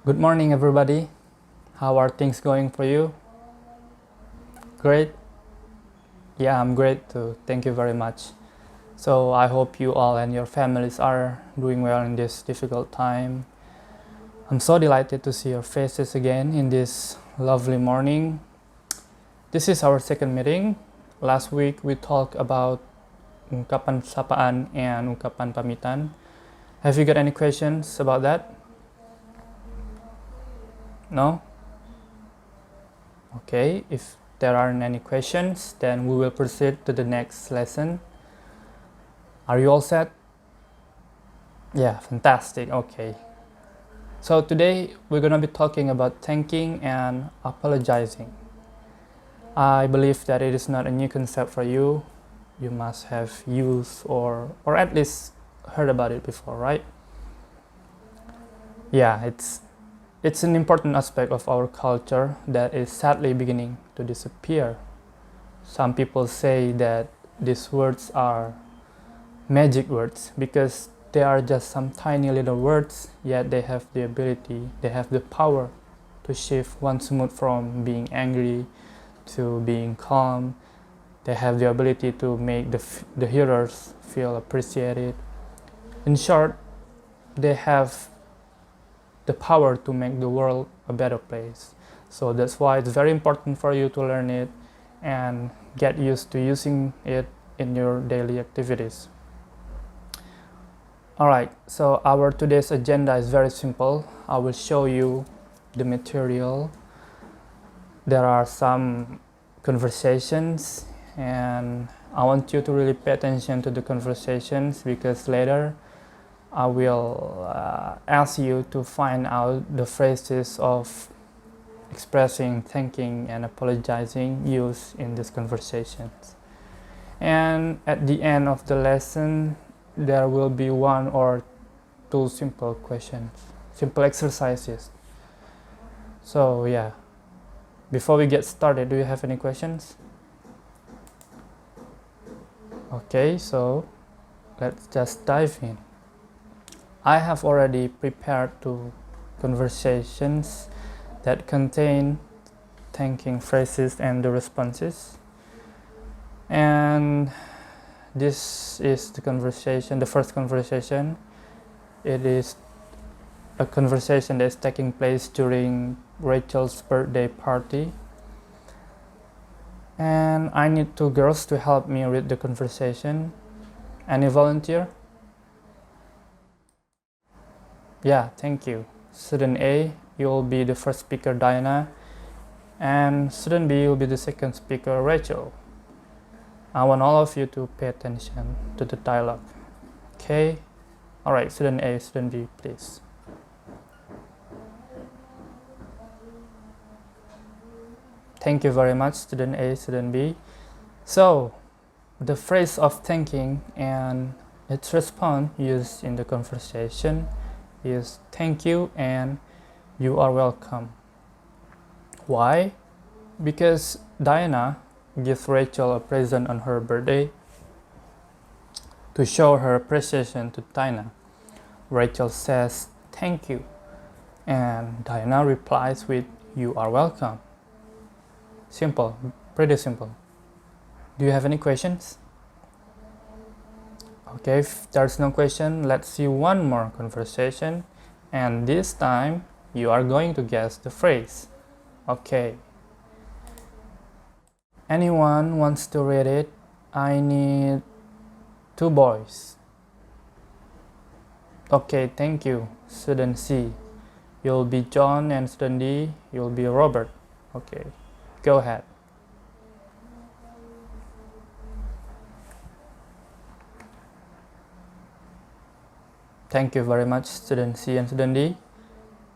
Good morning, everybody. How are things going for you? Great? Yeah, I'm great too. Thank you very much. So, I hope you all and your families are doing well in this difficult time. I'm so delighted to see your faces again in this lovely morning. This is our second meeting. Last week we talked about ungkapan sapaan and ungkapan pamitan. Have you got any questions about that? No? Okay, if there aren't any questions, then we will proceed to the next lesson. Are you all set? Yeah, fantastic. Okay. So today we're going to be talking about thanking and apologizing. I believe that it is not a new concept for you. You must have used or at least heard about it before, right? Yeah, it's an important aspect of our culture that is sadly beginning to disappear. Some people say that these words are magic words because they are just some tiny little words, yet they have the power to shift one's mood from being angry to being calm. They have the ability to make the hearers feel appreciated. In short, they have the power to make the world a better place. So that's why it's very important for you to learn it and get used to using it in your daily activities. Alright, so our today's agenda is very simple. I will show you the material. There are some conversations and I want you to really pay attention to the conversations because later I will ask you to find out the phrases of expressing, thanking, and apologizing used in these conversations. And at the end of the lesson, there will be one or two simple questions, simple exercises. So yeah, before we get started, do you have any questions? Okay, so let's just dive in. I have already prepared two conversations that contain thanking phrases and the responses. And this is the first conversation. It is a conversation that is taking place during Rachel's birthday party. And I need two girls to help me read the conversation. Any volunteer? Yeah, thank you. Student A, you'll be the first speaker, Diana, and student B will be the second speaker, Rachel. I want all of you to pay attention to the dialogue. Okay? Alright, student A, student B, please. Thank you very much, student A, student B. So, the phrase of thanking and its response used in the conversation is thank you and you are welcome. Why? Because Diana gives Rachel a present on her birthday to show her appreciation to Diana. Rachel says thank you and Diana replies with you are welcome. Simple, pretty simple. Do you have any questions? Okay, if there's no question, let's see one more conversation, and this time you are going to guess the phrase. Okay. Anyone wants to read it? I need two boys. Okay, thank you. Student C, you'll be John, and student D, you'll be Robert. Okay, go ahead. Thank you very much, student C and student D.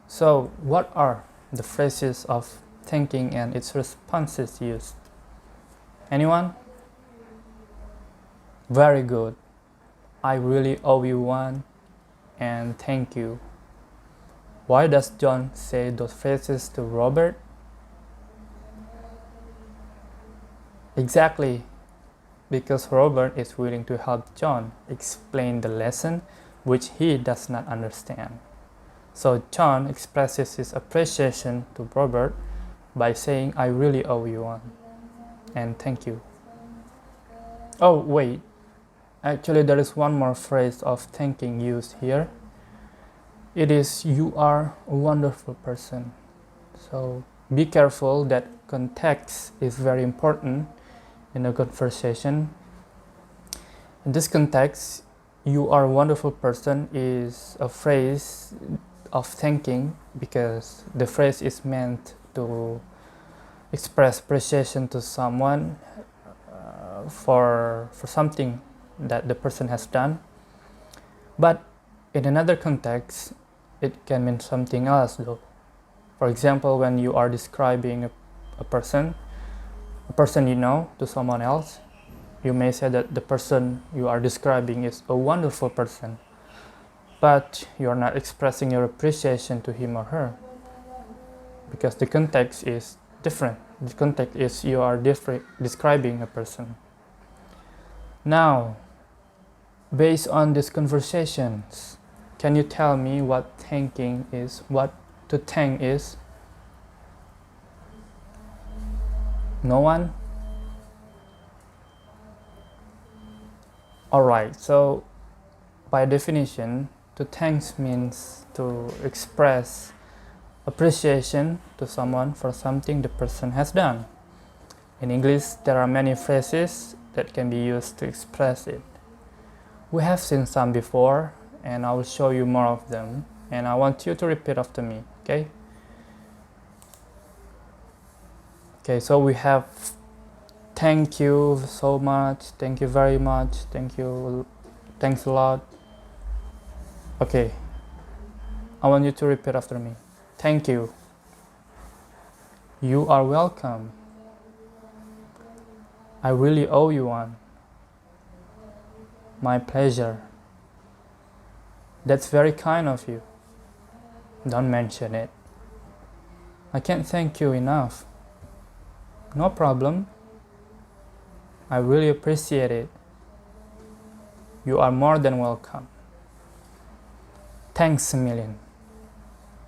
So, what are the phrases of thanking and its responses used? Anyone? Very good. I really owe you one and thank you. Why does John say those phrases to Robert? Exactly, because Robert is willing to help John explain the lesson which he does not understand. So John expresses his appreciation to Robert by saying, I really owe you one, and thank you. Oh, wait. Actually, there is one more phrase of thanking used here. It is, you are a wonderful person. So be careful that context is very important in a conversation. In this context, you are a wonderful person is a phrase of thanking because the phrase is meant to express appreciation to someone for something that the person has done. But in another context, it can mean something else though. For example, when you are describing a person you know to someone else, you may say that the person you are describing is a wonderful person, but you are not expressing your appreciation to him or her because the context is different. The context is you are describing a person. Now, based on these conversations, can you tell me what thanking is, what to thank is? No one? Alright, so by definition, to thanks means to express appreciation to someone for something the person has done. In English, there are many phrases that can be used to express it. We have seen some before, and I will show you more of them, and I want you to repeat after me, okay? Okay, so we have thank you so much, thank you very much, thank you, thanks a lot. Okay, I want you to repeat after me. Thank you. You are welcome. I really owe you one. My pleasure. That's very kind of you. Don't mention it. I can't thank you enough. No problem. I really appreciate it. You are more than welcome. Thanks a million.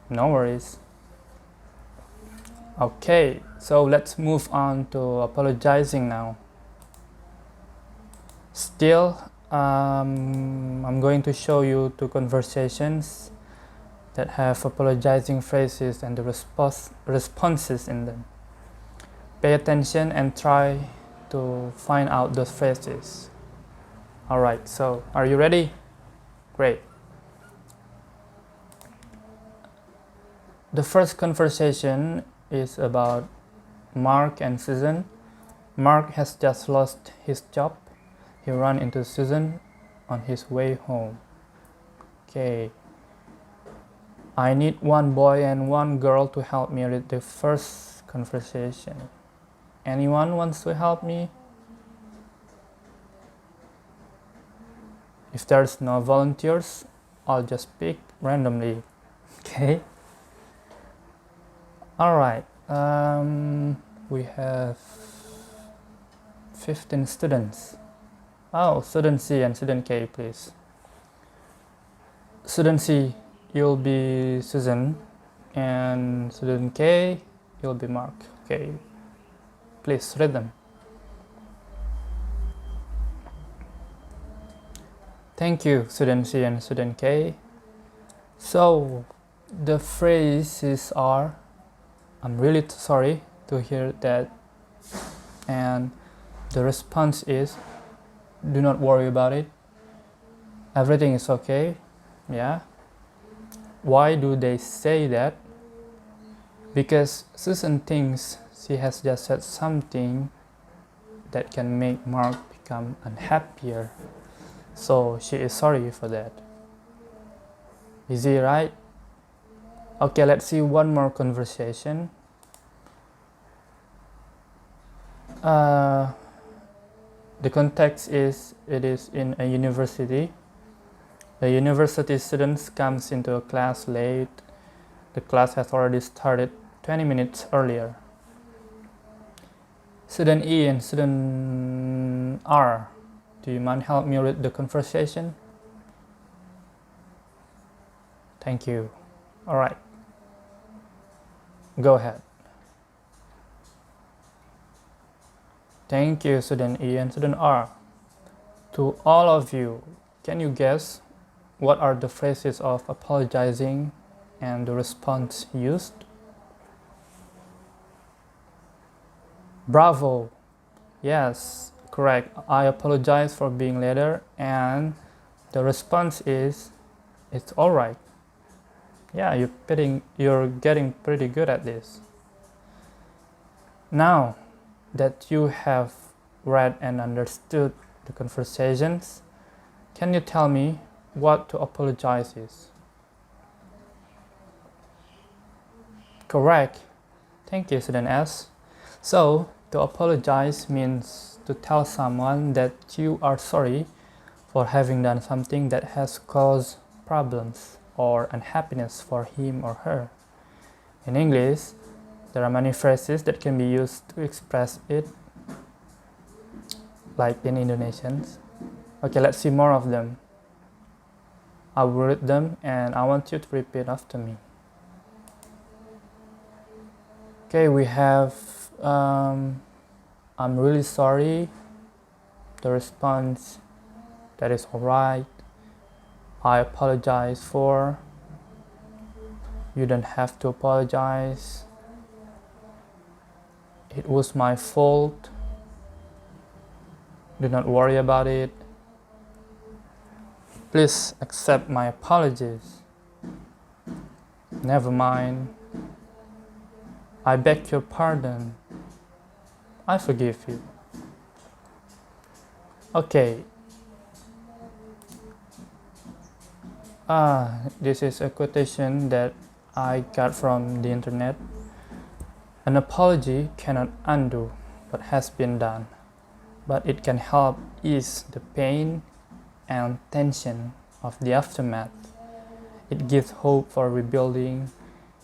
No worries. Okay, so let's move on to apologizing now. Still, I'm going to show you two conversations that have apologizing phrases and the responses in them. Pay attention and try to find out those phrases. Alright, so are you ready? Great. The first conversation is about Mark and Susan. Mark has just lost his job. He ran into Susan on his way home. Okay. I need one boy and one girl to help me read the first conversation. Anyone wants to help me? If there's no volunteers, I'll just pick randomly. Okay. Alright. We have 15 students. Oh, student C and student K, please. Student C, you'll be Susan, and student K, you'll be Mark. Okay, please read them. Thank you, student C and student K. So, the phrases are, I'm really sorry to hear that, and the response is, do not worry about it. Everything is okay. Yeah. Why do they say that? Because Susan thinks she has just said something that can make Mark become unhappier. So she is sorry for that. Easy, right? Okay, let's see one more conversation. The context is, it is in a university. The university students comes into a class late. The class has already started 20 minutes earlier. Student E and student R, do you mind help me read the conversation? Thank you. Alright, go ahead. Thank you, student E and student R. To all of you, can you guess what are the phrases of apologizing and the response used? Bravo! Yes, correct. I apologize for being later, and the response is, it's alright. Yeah, you're getting pretty good at this. Now that you have read and understood the conversations, can you tell me what to apologize is? Correct. Thank you, student S. So, to apologize means to tell someone that you are sorry for having done something that has caused problems or unhappiness for him or her. In English, there are many phrases that can be used to express it, like in Indonesians. Okay, let's see more of them. I will read them and I want you to repeat after me. Okay, we have I'm really sorry. The response, that is alright. I apologize for. You don't have to apologize. It was my fault. Do not worry about it. Please accept my apologies. Never mind. I beg your pardon. I forgive you. Okay. This is a quotation that I got from the internet. An apology cannot undo what has been done, but it can help ease the pain and tension of the aftermath. It gives hope for rebuilding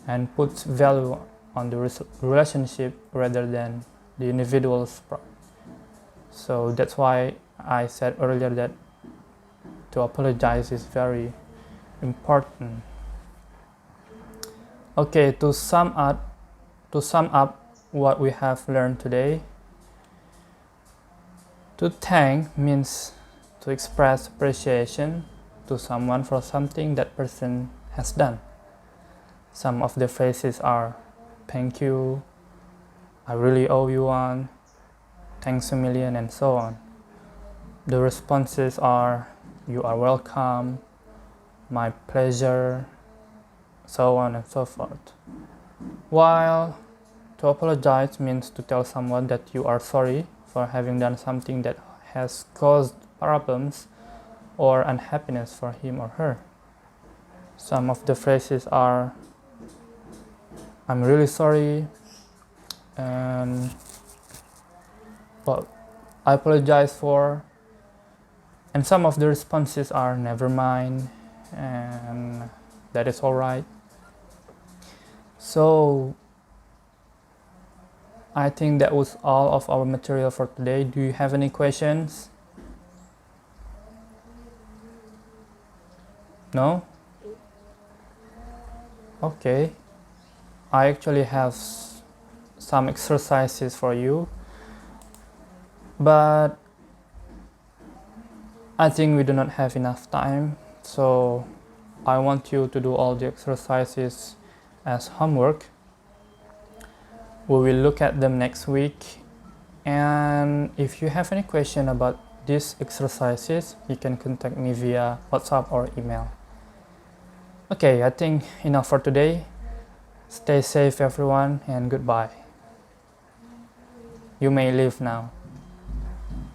and puts value on the relationship rather than the individual's part. So that's why I said earlier that to apologize is very important. Okay, to sum up what we have learned today, to thank means to express appreciation to someone for something that person has done. Some of the phrases are thank you, I really owe you one, thanks a million, and so on. The responses are you are welcome, my pleasure, so on and so forth. While to apologize means to tell someone that you are sorry for having done something that has caused problems or unhappiness for him or her. Some of the phrases are I'm really sorry, and I apologize for, and some of the responses are never mind and that is alright. So I think that was all of our material for today. Do you have any questions? No? Okay. I actually have some exercises for you, but I think we do not have enough time, so I want you to do all the exercises as homework. We will look at them next week, and if you have any question about these exercises, you can contact me via WhatsApp or email. Okay, I think enough for today. Stay safe everyone, and goodbye. You may leave now.